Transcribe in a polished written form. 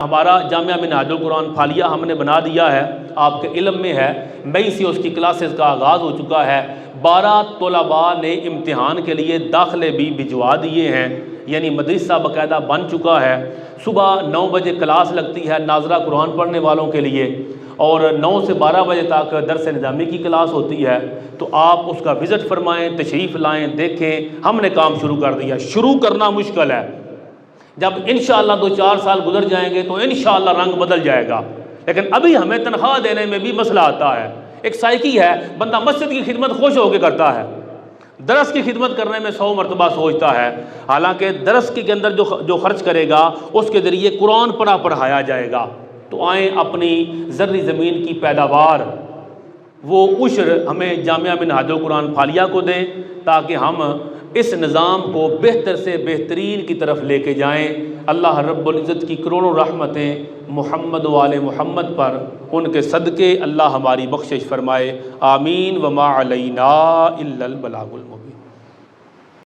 ہمارا جامعہ منہاج القرآن پھالیہ ہم نے بنا دیا ہے، آپ کے علم میں ہے، مئی سے اس کی کلاسز کا آغاز ہو چکا ہے۔ 12 طلباء نے امتحان کے لیے داخلے بھی بھجوا دیے ہیں، یعنی مدرسہ باقاعدہ بن چکا ہے۔ صبح 9 بجے کلاس لگتی ہے ناظرہ قرآن پڑھنے والوں کے لیے، اور 9 سے 12 بجے تک درس نظامی کی کلاس ہوتی ہے۔ تو آپ اس کا وزٹ فرمائیں، تشریف لائیں، دیکھیں۔ ہم نے کام شروع کر دیا۔ شروع کرنا مشکل ہے، جب انشاءاللہ 2-4 سال گزر جائیں گے تو انشاءاللہ رنگ بدل جائے گا، لیکن ابھی ہمیں تنخواہ دینے میں بھی مسئلہ آتا ہے۔ ایک سائیکی ہے، بندہ مسجد کی خدمت خوش ہو کے کرتا ہے، درس کی خدمت کرنے میں 100 مرتبہ سوچتا ہے، حالانکہ درس کے اندر جو خرچ کرے گا اس کے ذریعے قرآن پڑھایا جائے گا۔ تو آئیں اپنی زرعی زمین کی پیداوار، وہ عشر ہمیں جامعہ منہاج القرآن پھالیہ کو دیں، تاکہ ہم اس نظام کو بہتر سے بہترین کی طرف لے کے جائیں۔ اللہ رب العزت کی کروڑوں رحمتیں محمد و آل محمد پر، ان کے صدقے اللہ ہماری بخشش فرمائے، آمین۔ وما علینا الا البلاغ المبین۔